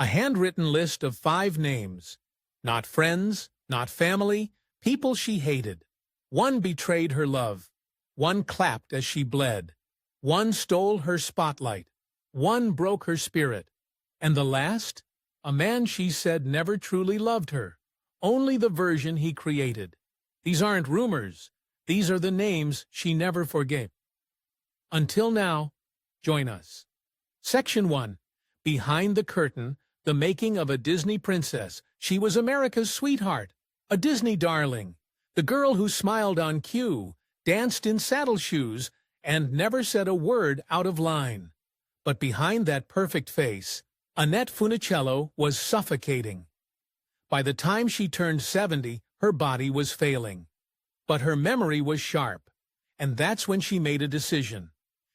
A handwritten list of 5 names. Not friends, not family, people she hated. One betrayed her love. One clapped as she bled. One stole her spotlight. One broke her spirit. And the last? A man she said never truly loved her. Only the version he created. These aren't rumors. These are the names she never forgave. Until now, join us. Section 1. Behind the Curtain, the Making of a Disney Princess. She was America's sweetheart, a Disney darling, the girl who smiled on cue, danced in saddle shoes, and never said a word out of line. But behind that perfect face, Annette Funicello was suffocating. By the time she turned 70, her body was failing. But her memory was sharp, and that's when she made a decision.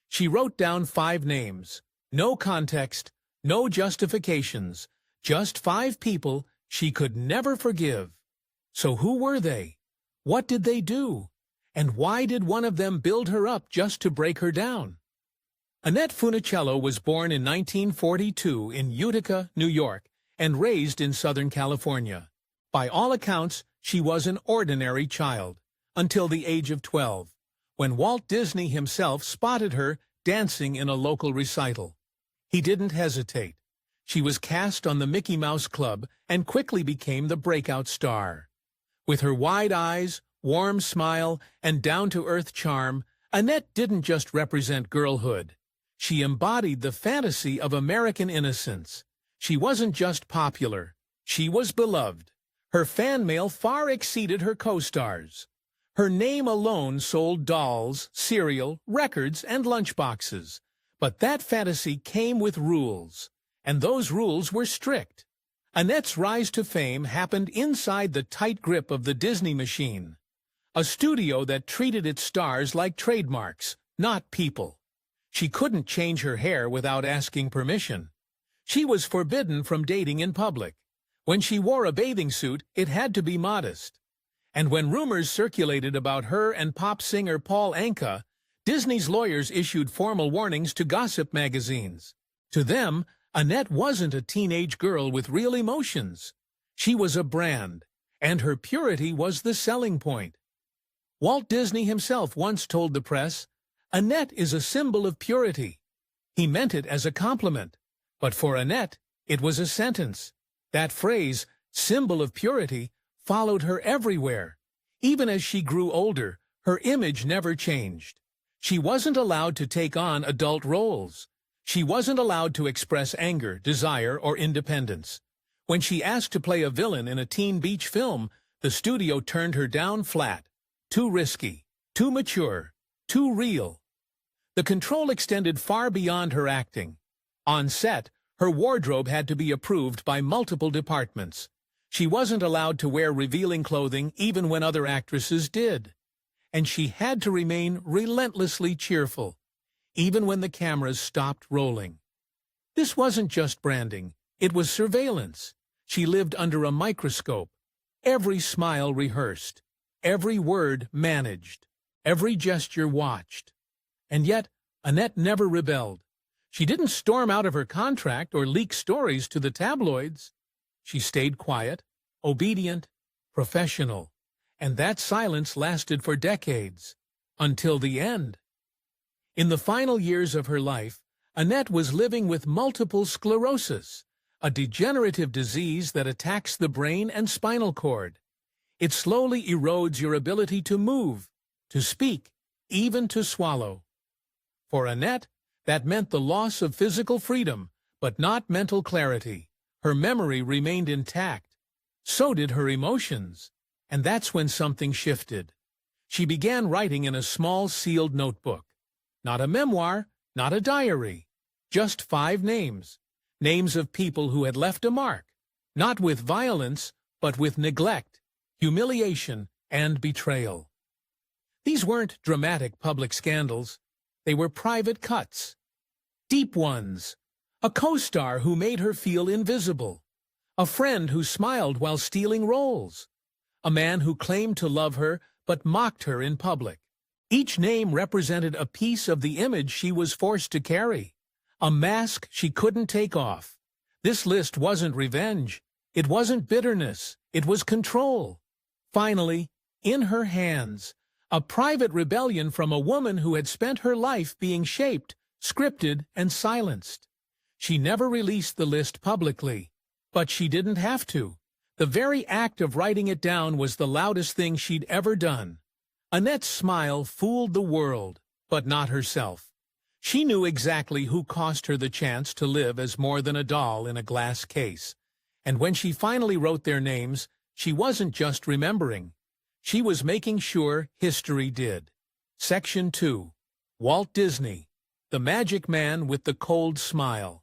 She wrote down 5 names. No context, no justifications, just 5 people she could never forgive. So who were they? What did they do? And why did one of them build her up just to break her down? Annette Funicello was born in 1942 in Utica, New York, and raised in Southern California. By all accounts, she was an ordinary child, until the age of 12, when Walt Disney himself spotted her dancing in a local recital. He didn't hesitate. She was cast on the Mickey Mouse Club and quickly became the breakout star. With her wide eyes, warm smile, and down-to-earth charm, Annette didn't just represent girlhood. She embodied the fantasy of American innocence. She wasn't just popular. She was beloved. Her fan mail far exceeded her co-stars. Her name alone sold dolls, cereal, records, and lunchboxes. But that fantasy came with rules, and those rules were strict. Annette's rise to fame happened inside the tight grip of the Disney machine, a studio that treated its stars like trademarks, not people. She couldn't change her hair without asking permission. She was forbidden from dating in public. When she wore a bathing suit, it had to be modest. And when rumors circulated about her and pop singer Paul Anka, Disney's lawyers issued formal warnings to gossip magazines. To them, Annette wasn't a teenage girl with real emotions. She was a brand, and her purity was the selling point. Walt Disney himself once told the press, "Annette is a symbol of purity." He meant it as a compliment, but for Annette, it was a sentence. That phrase, symbol of purity, followed her everywhere. Even as she grew older, her image never changed. She wasn't allowed to take on adult roles. She wasn't allowed to express anger, desire, or independence. When she asked to play a villain in a teen beach film, the studio turned her down flat. Too risky, too mature, too real. The control extended far beyond her acting. On set, her wardrobe had to be approved by multiple departments. She wasn't allowed to wear revealing clothing even when other actresses did. And she had to remain relentlessly cheerful, even when the cameras stopped rolling. This wasn't just branding, it was surveillance. She lived under a microscope, every smile rehearsed, every word managed, every gesture watched. And yet, Annette never rebelled. She didn't storm out of her contract or leak stories to the tabloids. She stayed quiet, obedient, professional. And that silence lasted for decades, until the end. In the final years of her life, Annette was living with multiple sclerosis, a degenerative disease that attacks the brain and spinal cord. It slowly erodes your ability to move, to speak, even to swallow. For Annette, that meant the loss of physical freedom, but not mental clarity. Her memory remained intact. So did her emotions. And that's when something shifted. She began writing in a small sealed notebook. Not a memoir, not a diary. Just 5 names. Names of people who had left a mark. Not with violence, but with neglect, humiliation, and betrayal. These weren't dramatic public scandals. They were private cuts. Deep ones. A co-star who made her feel invisible. A friend who smiled while stealing roles. A man who claimed to love her but mocked her in public. Each name represented a piece of the image she was forced to carry, a mask she couldn't take off. This list wasn't revenge. It wasn't bitterness. It was control. Finally, in her hands, a private rebellion from a woman who had spent her life being shaped, scripted, and silenced. She never released the list publicly, but she didn't have to. The very act of writing it down was the loudest thing she'd ever done. Annette's smile fooled the world, but not herself. She knew exactly who cost her the chance to live as more than a doll in a glass case. And when she finally wrote their names, she wasn't just remembering. She was making sure history did. Section 2. Walt Disney, the magic man with the cold smile.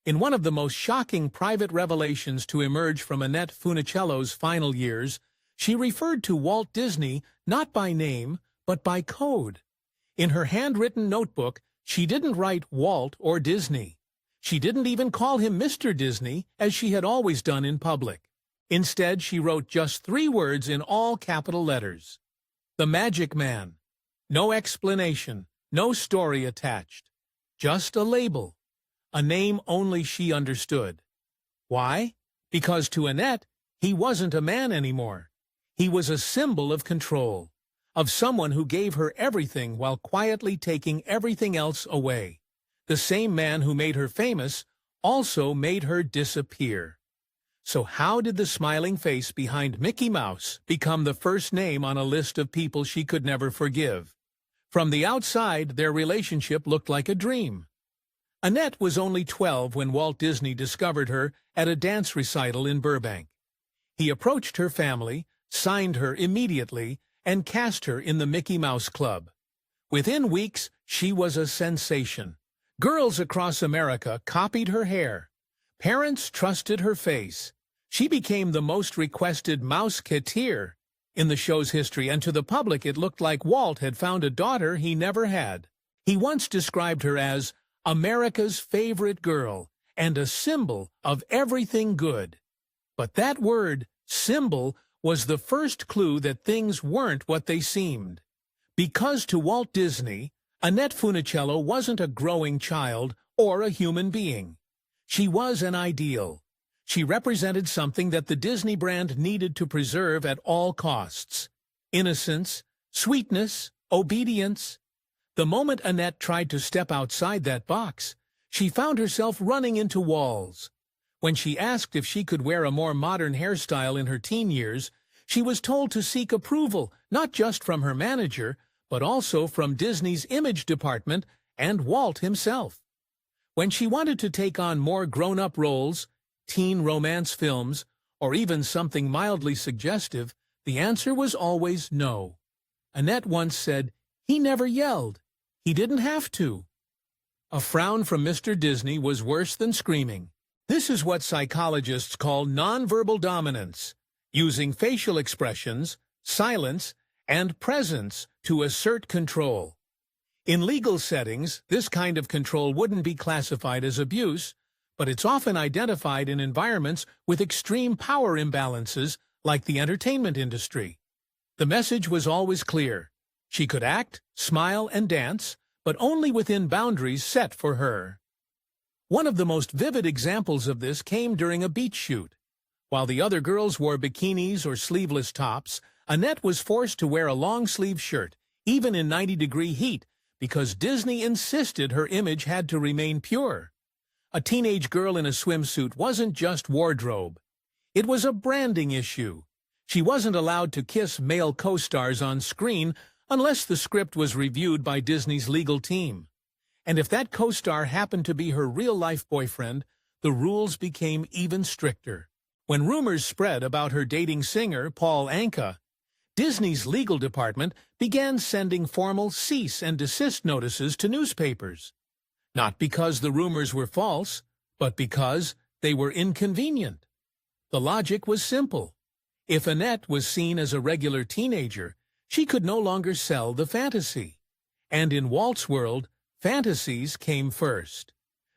In one of the most shocking private revelations to emerge from Annette Funicello's final years, she referred to Walt Disney not by name, but by code. In her handwritten notebook, she didn't write Walt or Disney. She didn't even call him Mr. Disney, as she had always done in public. Instead, she wrote just 3 words in all capital letters. The Magic Man. No explanation, no story attached. Just a label. A name only she understood. Why? Because to Annette, he wasn't a man anymore. He was a symbol of control, of someone who gave her everything while quietly taking everything else away. The same man who made her famous also made her disappear. So how did the smiling face behind Mickey Mouse become the first name on a list of people she could never forgive? From the outside, their relationship looked like a dream. Annette was only 12 when Walt Disney discovered her at a dance recital in Burbank. He approached her family, signed her immediately, and cast her in the Mickey Mouse Club. Within weeks, she was a sensation. Girls across America copied her hair. Parents trusted her face. She became the most requested Mouseketeer in the show's history, and to the public it looked like Walt had found a daughter he never had. He once described her as America's favorite girl and a symbol of everything good. But that word, symbol, was the first clue that things weren't what they seemed. Because to Walt Disney, Annette Funicello wasn't a growing child or a human being. She was an ideal. She represented something that the Disney brand needed to preserve at all costs. Innocence, sweetness, obedience. The moment Annette tried to step outside that box, she found herself running into walls. When she asked if she could wear a more modern hairstyle in her teen years, she was told to seek approval, not just from her manager, but also from Disney's image department and Walt himself. When she wanted to take on more grown-up roles, teen romance films, or even something mildly suggestive, the answer was always no. Annette once said, "He never yelled. He didn't have to." A frown from Mr. Disney was worse than screaming. This is what psychologists call nonverbal dominance, using facial expressions, silence, and presence to assert control. In legal settings, this kind of control wouldn't be classified as abuse, but it's often identified in environments with extreme power imbalances like the entertainment industry. The message was always clear. She could act, smile, and dance, but only within boundaries set for her. One of the most vivid examples of this came during a beach shoot. While the other girls wore bikinis or sleeveless tops, Annette was forced to wear a long-sleeve shirt, even in 90-degree heat, because Disney insisted her image had to remain pure. A teenage girl in a swimsuit wasn't just wardrobe. It was a branding issue. She wasn't allowed to kiss male co-stars on screen unless the script was reviewed by Disney's legal team. And if that co-star happened to be her real-life boyfriend, the rules became even stricter. When rumors spread about her dating singer Paul Anka, Disney's legal department began sending formal cease and desist notices to newspapers. Not because the rumors were false, but because they were inconvenient. The logic was simple. If Annette was seen as a regular teenager, she could no longer sell the fantasy. And in Walt's world, fantasies came first.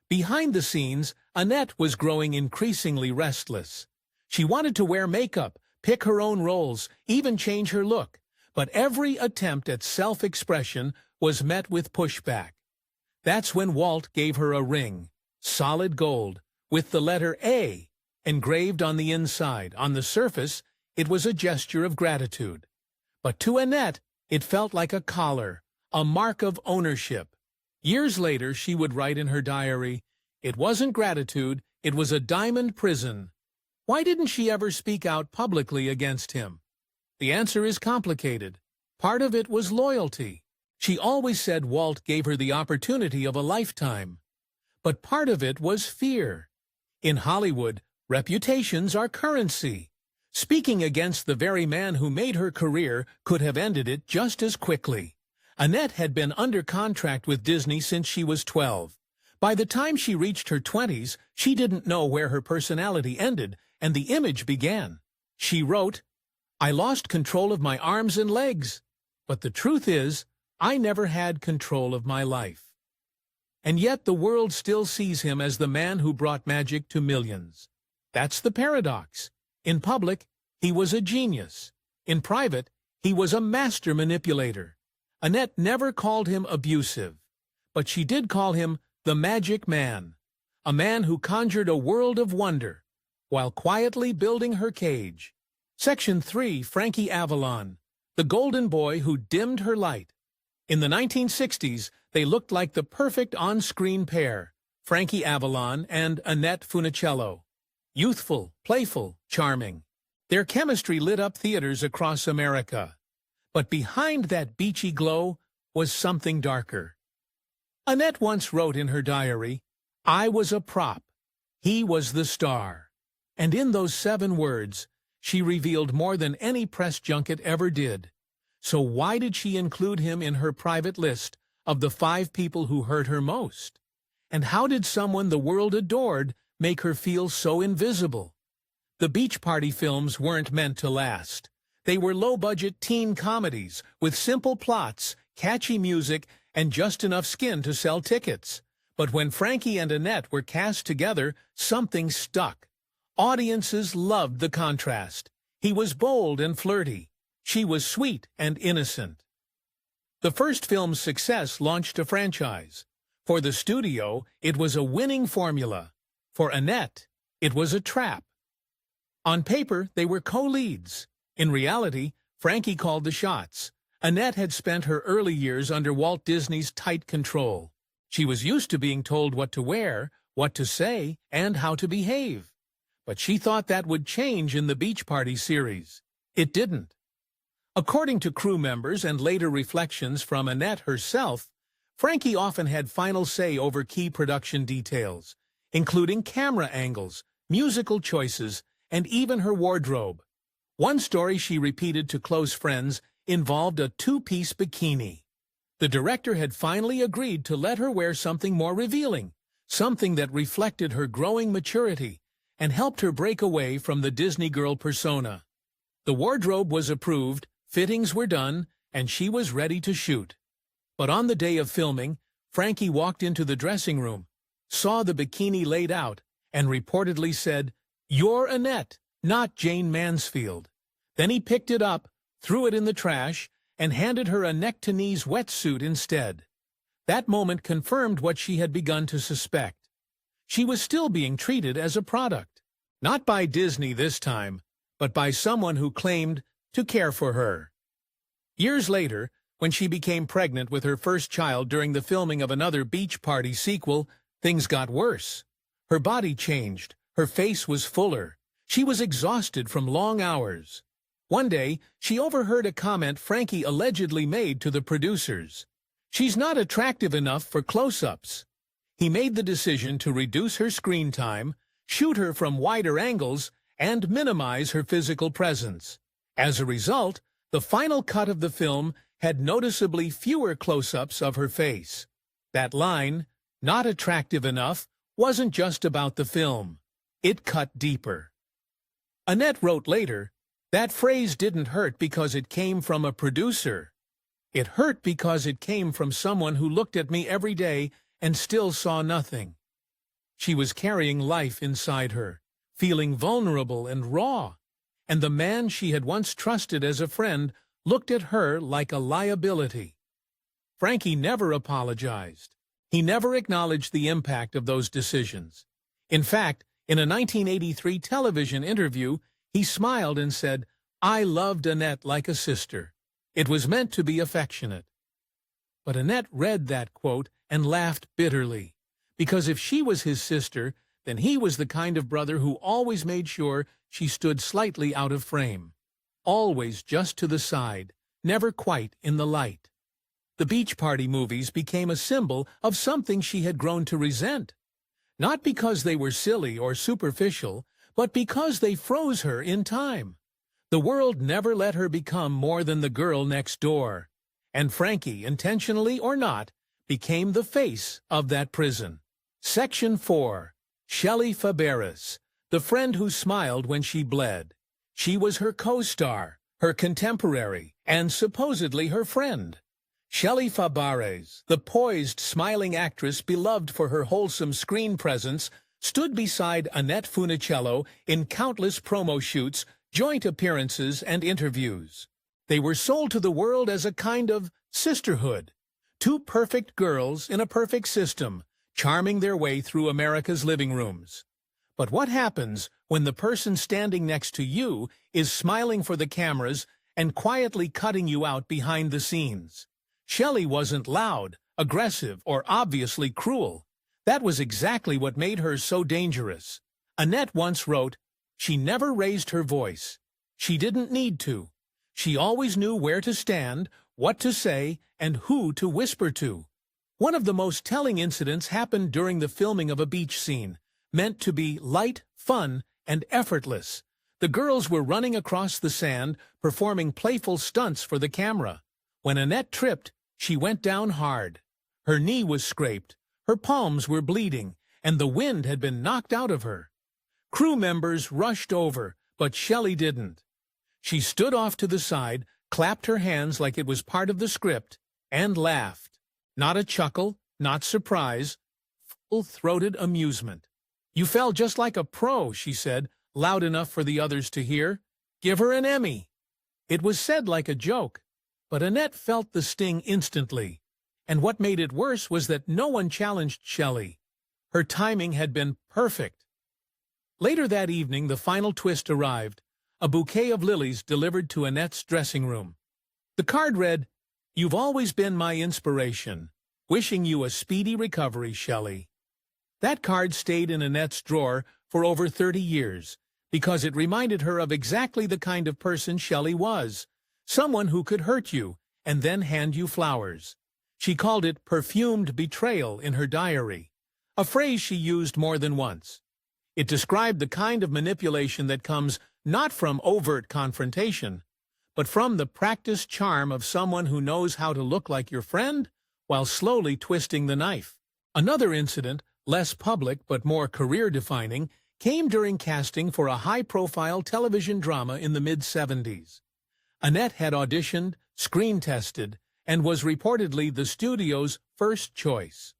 Behind the scenes, Annette was growing increasingly restless. She wanted to wear makeup, pick her own roles, even change her look. But every attempt at self-expression was met with pushback. That's when Walt gave her a ring, solid gold, with the letter A engraved on the inside. On the surface, it was a gesture of gratitude. But to Annette, it felt like a collar, a mark of ownership. Years later, she would write in her diary, "It wasn't gratitude, it was a diamond prison." Why didn't she ever speak out publicly against him? The answer is complicated. Part of it was loyalty. She always said Walt gave her the opportunity of a lifetime. But part of it was fear. In Hollywood, reputations are currency. Speaking against the very man who made her career could have ended it just as quickly. Annette had been under contract with Disney since she was 12. By the time she reached her 20s, she didn't know where her personality ended and the image began. She wrote, "I lost control of my arms and legs. But the truth is, I never had control of my life." And yet the world still sees him as the man who brought magic to millions. That's the paradox. In public, he was a genius. In private, he was a master manipulator. Annette never called him abusive, but she did call him the magic man, a man who conjured a world of wonder while quietly building her cage. Section 3, Frankie Avalon, the golden boy who dimmed her light. In the 1960s, they looked like the perfect on-screen pair, Frankie Avalon and Annette Funicello. Youthful, playful, charming. Their chemistry lit up theaters across America. But behind that beachy glow was something darker. Annette once wrote in her diary, "I was a prop. He was the star." And in those 7 words, she revealed more than any press junket ever did. So why did she include him in her private list of the 5 people who hurt her most? And how did someone the world adored make her feel so invisible? The beach party films weren't meant to last. They were low-budget teen comedies with simple plots, catchy music, and just enough skin to sell tickets. But when Frankie and Annette were cast together, something stuck. Audiences loved the contrast. He was bold and flirty. She was sweet and innocent. The first film's success launched a franchise. For the studio, it was a winning formula. For Annette, it was a trap. On paper, they were co-leads. In reality, Frankie called the shots. Annette had spent her early years under Walt Disney's tight control. She was used to being told what to wear, what to say, and how to behave. But she thought that would change in the Beach Party series. It didn't. According to crew members and later reflections from Annette herself, Frankie often had final say over key production details, including camera angles, musical choices, and even her wardrobe. One story she repeated to close friends involved a 2-piece bikini. The director had finally agreed to let her wear something more revealing, something that reflected her growing maturity and helped her break away from the Disney girl persona. The wardrobe was approved, fittings were done, and she was ready to shoot. But on the day of filming, Frankie walked into the dressing room, saw the bikini laid out, and reportedly said, "You're Annette, not Jane Mansfield." Then he picked it up, threw it in the trash, and handed her a neck-to-knees wetsuit instead. That moment confirmed what she had begun to suspect. She was still being treated as a product. Not by Disney this time, but by someone who claimed to care for her. Years later, when she became pregnant with her first child during the filming of another Beach Party sequel, things got worse. Her body changed, her face was fuller. She was exhausted from long hours. One day, she overheard a comment Frankie allegedly made to the producers. "She's not attractive enough for close-ups." He made the decision to reduce her screen time, shoot her from wider angles, and minimize her physical presence. As a result, the final cut of the film had noticeably fewer close-ups of her face. That line, "not attractive enough," wasn't just about the film. It cut deeper. Annette wrote later, "That phrase didn't hurt because it came from a producer. It hurt because it came from someone who looked at me every day and still saw nothing." She was carrying life inside her, feeling vulnerable and raw, and the man she had once trusted as a friend looked at her like a liability. Frankie never apologized. He never acknowledged the impact of those decisions. In fact, in a 1983 television interview, he smiled and said, "I loved Annette like a sister." It was meant to be affectionate. But Annette read that quote and laughed bitterly, because if she was his sister, then he was the kind of brother who always made sure she stood slightly out of frame. Always just to the side, never quite in the light. The beach party movies became a symbol of something she had grown to resent. Not because they were silly or superficial, but because they froze her in time. The world never let her become more than the girl next door. And Frankie, intentionally or not, became the face of that prison. Section 4. Shelley Fabares, the friend who smiled when she bled. She was her co-star, her contemporary, and supposedly her friend. Shelley Fabares, the poised, smiling actress beloved for her wholesome screen presence, stood beside Annette Funicello in countless promo shoots, joint appearances, and interviews. They were sold to the world as a kind of sisterhood. Two perfect girls in a perfect system, charming their way through America's living rooms. But what happens when the person standing next to you is smiling for the cameras and quietly cutting you out behind the scenes? Shelley wasn't loud, aggressive, or obviously cruel. That was exactly what made her so dangerous. Annette once wrote, "She never raised her voice. She didn't need to. She always knew where to stand, what to say, and who to whisper to." One of the most telling incidents happened during the filming of a beach scene, meant to be light, fun, and effortless. The girls were running across the sand, performing playful stunts for the camera. When Annette tripped, she went down hard. Her knee was scraped, her palms were bleeding, and the wind had been knocked out of her. Crew members rushed over, but Shelley didn't. She stood off to the side, clapped her hands like it was part of the script, and laughed. Not a chuckle, not surprise, full-throated amusement. "You fell just like a pro," she said, loud enough for the others to hear. "Give her an Emmy." It was said like a joke, but Annette felt the sting instantly. And what made it worse was that no one challenged Shelley. Her timing had been perfect. Later that evening, the final twist arrived, a bouquet of lilies delivered to Annette's dressing room. The card read, "You've always been my inspiration. Wishing you a speedy recovery, Shelley." That card stayed in Annette's drawer for over 30 years, because it reminded her of exactly the kind of person Shelley was, someone who could hurt you and then hand you flowers. She called it perfumed betrayal in her diary, a phrase she used more than once. It described the kind of manipulation that comes not from overt confrontation, but from the practiced charm of someone who knows how to look like your friend while slowly twisting the knife. Another incident, less public but more career-defining, came during casting for a high-profile television drama in the mid-70s. Annette had auditioned, screen-tested, and was reportedly the studio's first choice.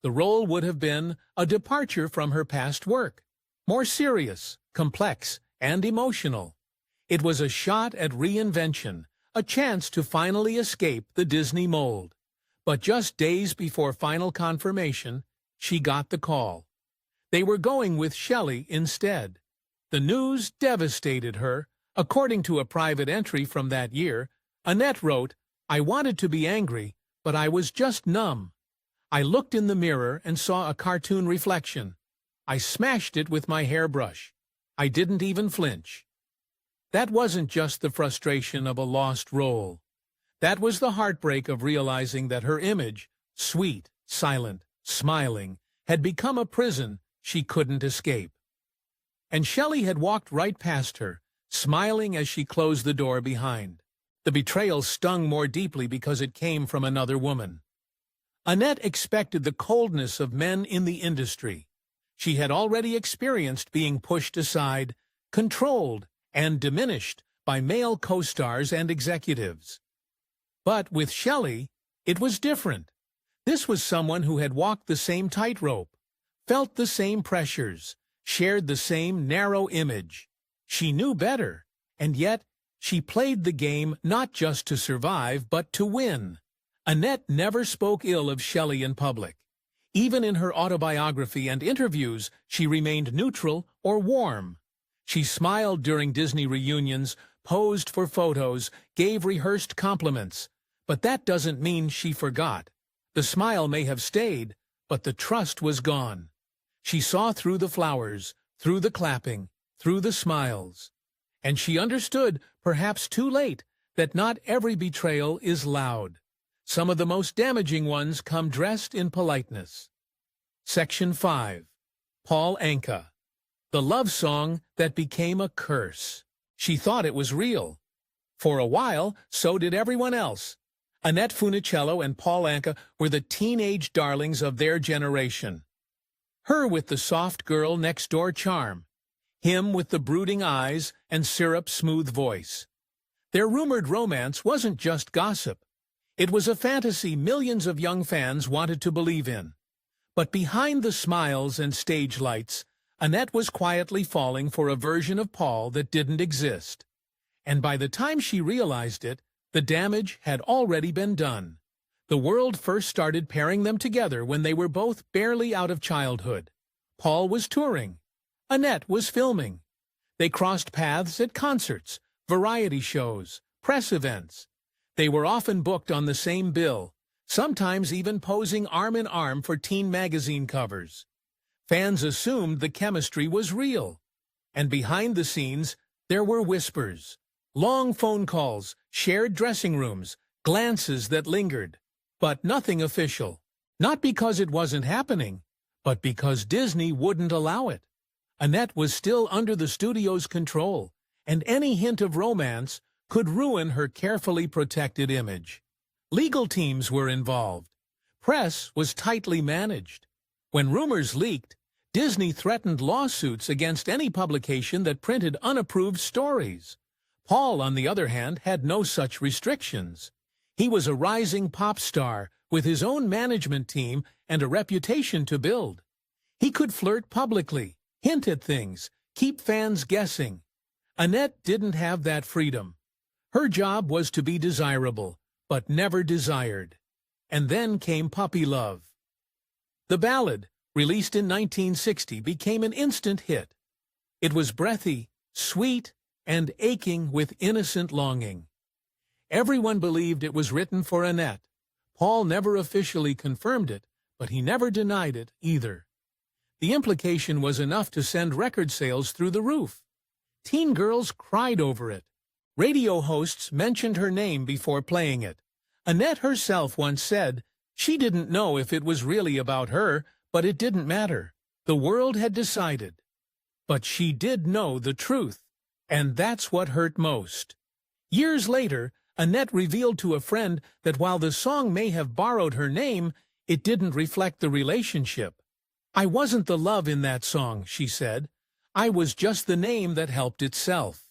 The role would have been a departure from her past work, more serious, complex, and emotional. It was a shot at reinvention, a chance to finally escape the Disney mold. But just days before final confirmation, she got the call. They were going with Shelley instead. The news devastated her. According to a private entry from that year, Annette wrote, "I wanted to be angry, but I was just numb. I looked in the mirror and saw a cartoon reflection. I smashed it with my hairbrush. I didn't even flinch." That wasn't just the frustration of a lost role. That was the heartbreak of realizing that her image, sweet, silent, smiling, had become a prison she couldn't escape. And Shelley had walked right past her, smiling as she closed the door behind. The betrayal stung more deeply because it came from another woman. Annette expected the coldness of men in the industry. She had already experienced being pushed aside, controlled, and diminished by male co-stars and executives. But with Shelley, it was different. This was someone who had walked the same tightrope, felt the same pressures, shared the same narrow image. She knew better, and yet she played the game not just to survive, but to win. Annette never spoke ill of Shelley in public. Even in her autobiography and interviews, she remained neutral or warm. She smiled during Disney reunions, posed for photos, gave rehearsed compliments. But that doesn't mean she forgot. The smile may have stayed, but the trust was gone. She saw through the flowers, through the clapping, through the smiles. And she understood, perhaps too late, that not every betrayal is loud. Some of the most damaging ones come dressed in politeness. Section 5. Paul Anka. The love song that became a curse. She thought it was real. For a while, so did everyone else. Annette Funicello and Paul Anka were the teenage darlings of their generation. Her with the soft girl next door charm. Him with the brooding eyes and syrup-smooth voice. Their rumored romance wasn't just gossip. It was a fantasy millions of young fans wanted to believe in. But behind the smiles and stage lights, Annette was quietly falling for a version of Paul that didn't exist. And by the time she realized it, the damage had already been done. The world first started pairing them together when they were both barely out of childhood. Paul was touring. Annette was filming. They crossed paths at concerts, variety shows, press events. They were often booked on the same bill, sometimes even posing arm in arm for teen magazine covers. Fans assumed the chemistry was real. And behind the scenes, there were whispers. Long phone calls, shared dressing rooms, glances that lingered. But nothing official. Not because it wasn't happening, but because Disney wouldn't allow it. Annette was still under the studio's control, and any hint of romance could ruin her carefully protected image. Legal teams were involved. Press was tightly managed. When rumors leaked, Disney threatened lawsuits against any publication that printed unapproved stories. Paul, on the other hand, had no such restrictions. He was a rising pop star with his own management team and a reputation to build. He could flirt publicly, hint at things, keep fans guessing. Annette didn't have that freedom. Her job was to be desirable, but never desired. And then came Puppy Love. The ballad, released in 1960, became an instant hit. It was breathy, sweet, and aching with innocent longing. Everyone believed it was written for Annette. Paul never officially confirmed it, but he never denied it either. The implication was enough to send record sales through the roof. Teen girls cried over it. Radio hosts mentioned her name before playing it. Annette herself once said she didn't know if it was really about her, but it didn't matter. The world had decided. But she did know the truth, and that's what hurt most. Years later, Annette revealed to a friend that while the song may have borrowed her name, it didn't reflect the relationship. "I wasn't the love in that song," she said. "I was just the name that helped itself."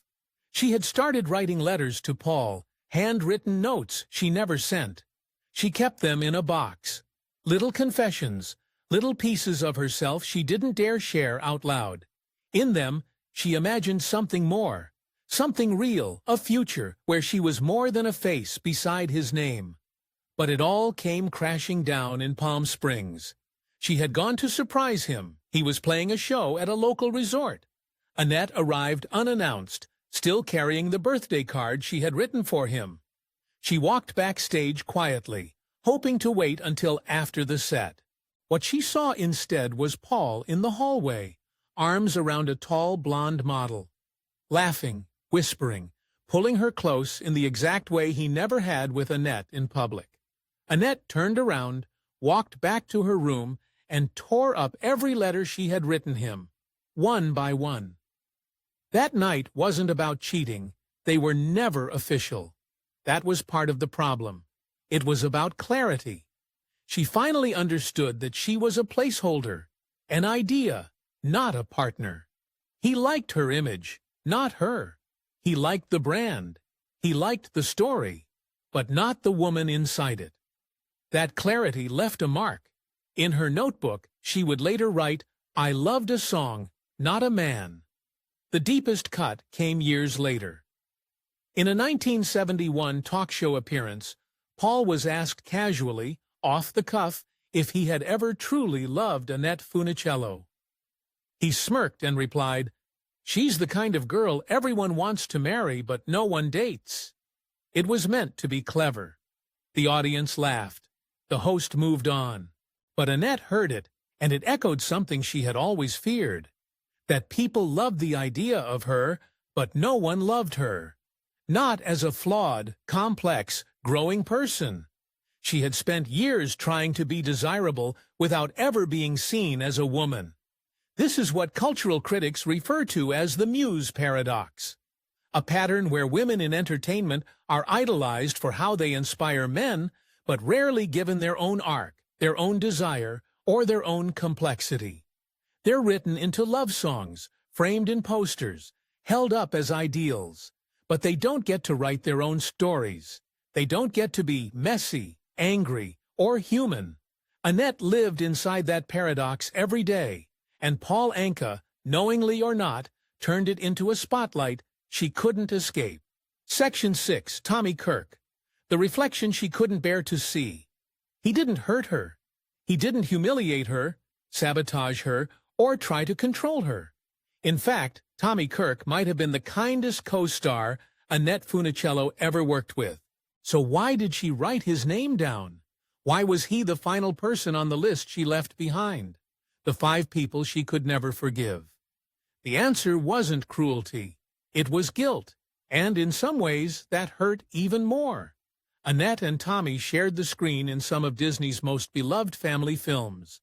She had started writing letters to Paul, handwritten notes she never sent. She kept them in a box. Little confessions, little pieces of herself she didn't dare share out loud. In them, she imagined something more, something real, a future where she was more than a face beside his name. But it all came crashing down in Palm Springs. She had gone to surprise him. He was playing a show at a local resort. Annette arrived unannounced, still carrying the birthday card she had written for him. She walked backstage quietly, hoping to wait until after the set. What she saw instead was Paul in the hallway, arms around a tall blonde model, laughing, whispering, pulling her close in the exact way he never had with Annette in public. Annette turned around, walked back to her room, and tore up every letter she had written him, one by one. That night wasn't about cheating. They were never official. That was part of the problem. It was about clarity. She finally understood that she was a placeholder, an idea, not a partner. He liked her image, not her. He liked the brand. He liked the story, but not the woman inside it. That clarity left a mark. In her notebook, she would later write, "I loved a song, not a man." The deepest cut came years later. In a 1971 talk show appearance, Paul was asked casually, off the cuff, if he had ever truly loved Annette Funicello. He smirked and replied, "She's the kind of girl everyone wants to marry but no one dates." It was meant to be clever. The audience laughed. The host moved on. But Annette heard it, and it echoed something she had always feared, that people loved the idea of her, but no one loved her. Not as a flawed, complex, growing person. She had spent years trying to be desirable without ever being seen as a woman. This is what cultural critics refer to as the muse paradox, a pattern where women in entertainment are idolized for how they inspire men, but rarely given their own arc, their own desire, or their own complexity. They're written into love songs, framed in posters, held up as ideals, but they don't get to write their own stories. They don't get to be messy, angry, or human. Annette lived inside that paradox every day, and Paul Anka, knowingly or not, turned it into a spotlight she couldn't escape. Section 6. Tommy Kirk. The reflection she couldn't bear to see. He didn't hurt her. He didn't humiliate her, sabotage her, or try to control her. In fact, Tommy Kirk might have been the kindest co-star Annette Funicello ever worked with. So why did she write his name down? Why was he the final person on the list she left behind? The 5 people she could never forgive. The answer wasn't cruelty. It was guilt, and in some ways that hurt even more. Annette and Tommy shared the screen in some of Disney's most beloved family films.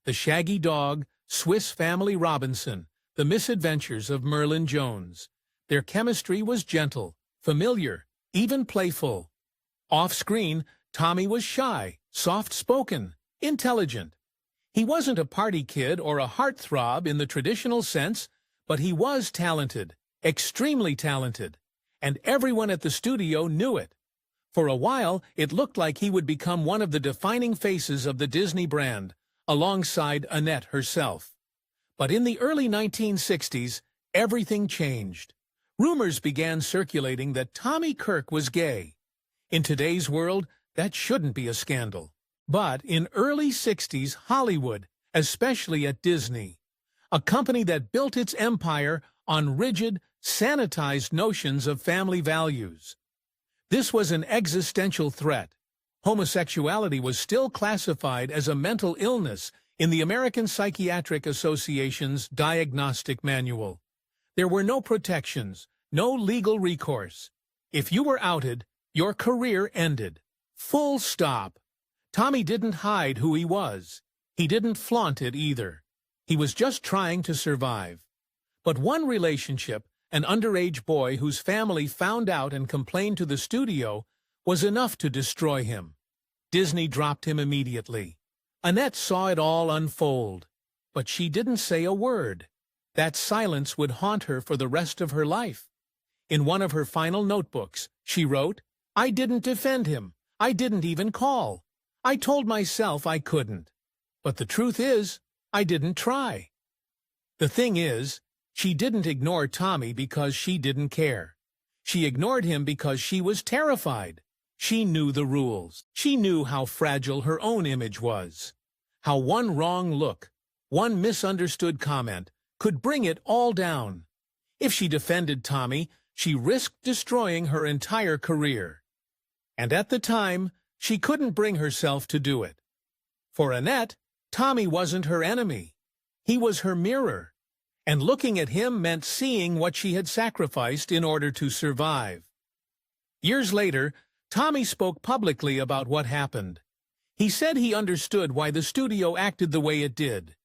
The Shaggy Dog, Swiss Family Robinson, The Misadventures of Merlin Jones. Their chemistry was gentle, familiar, even playful. Off-screen, Tommy was shy, soft-spoken, intelligent. He wasn't a party kid or a heartthrob in the traditional sense, but he was talented, extremely talented, and everyone at the studio knew it. For a while, it looked like he would become one of the defining faces of the Disney brand, alongside Annette herself. But in the early 1960s, everything changed. Rumors began circulating that Tommy Kirk was gay. In today's world, that shouldn't be a scandal. But in early 60s Hollywood, especially at Disney, a company that built its empire on rigid, sanitized notions of family values. This was an existential threat. Homosexuality was still classified as a mental illness in the American Psychiatric Association's diagnostic manual. There were no protections, no legal recourse. If you were outed, your career ended. Full stop. Tommy didn't hide who he was. He didn't flaunt it either. He was just trying to survive. But one relationship, an underage boy whose family found out and complained to the studio, was enough to destroy him. Disney dropped him immediately. Annette saw it all unfold, but she didn't say a word. That silence would haunt her for the rest of her life. In one of her final notebooks, she wrote, "I didn't defend him. I didn't even call. I told myself I couldn't. But the truth is, I didn't try." The thing is, she didn't ignore Tommy because she didn't care. She ignored him because she was terrified. She knew the rules. She knew how fragile her own image was. How one wrong look, one misunderstood comment, could bring it all down. If she defended Tommy, she risked destroying her entire career. And at the time, she couldn't bring herself to do it. For Annette, Tommy wasn't her enemy. He was her mirror. And looking at him meant seeing what she had sacrificed in order to survive. Years later, Tommy spoke publicly about what happened. He said he understood why the studio acted the way it did.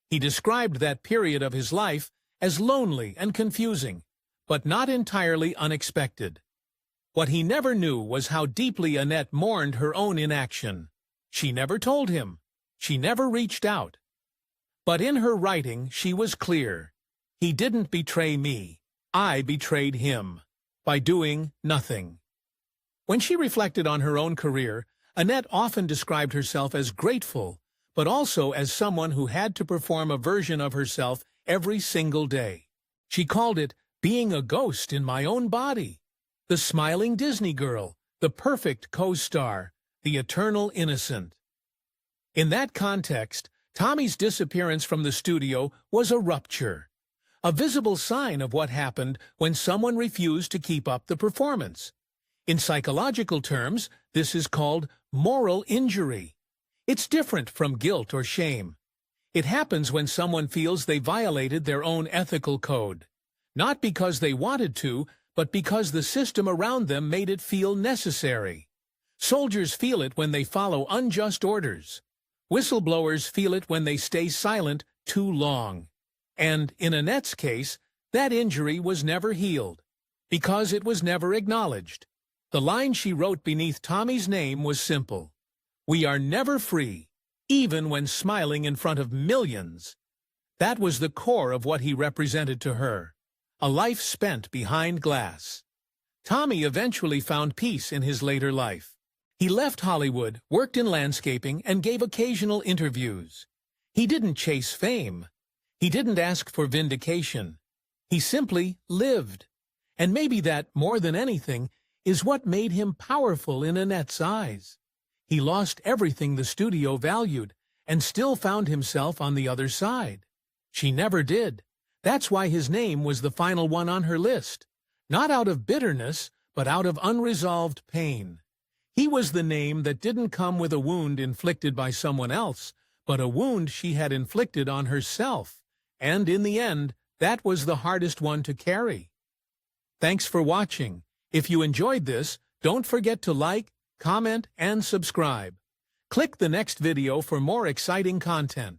He described that period of his life as lonely and confusing, but not entirely unexpected. What he never knew was how deeply Annette mourned her own inaction. She never told him. She never reached out. But in her writing, she was clear. He didn't betray me. I betrayed him. By doing nothing. When she reflected on her own career, Annette often described herself as grateful, but also as someone who had to perform a version of herself every single day. She called it being a ghost in my own body. The smiling Disney girl, the perfect co-star, the eternal innocent. In that context, Tommy's disappearance from the studio was a rupture, a visible sign of what happened when someone refused to keep up the performance. In psychological terms, this is called moral injury. It's different from guilt or shame. It happens when someone feels they violated their own ethical code, not because they wanted to, but because the system around them made it feel necessary. Soldiers feel it when they follow unjust orders. Whistleblowers feel it when they stay silent too long. And, in Annette's case, that injury was never healed, because it was never acknowledged. The line she wrote beneath Tommy's name was simple: "We are never free, even when smiling in front of millions." That was the core of what he represented to her, a life spent behind glass. Tommy eventually found peace in his later life. He left Hollywood, worked in landscaping, and gave occasional interviews. He didn't chase fame. He didn't ask for vindication. He simply lived. And maybe that, more than anything, is what made him powerful in Annette's eyes. He lost everything the studio valued, and still found himself on the other side. She never did. That's why his name was the final one on her list. Not out of bitterness, but out of unresolved pain. He was the name that didn't come with a wound inflicted by someone else, but a wound she had inflicted on herself. And in the end, that was the hardest one to carry. Thanks for watching. If you enjoyed this, don't forget to like, comment, and subscribe. Click the next video for more exciting content.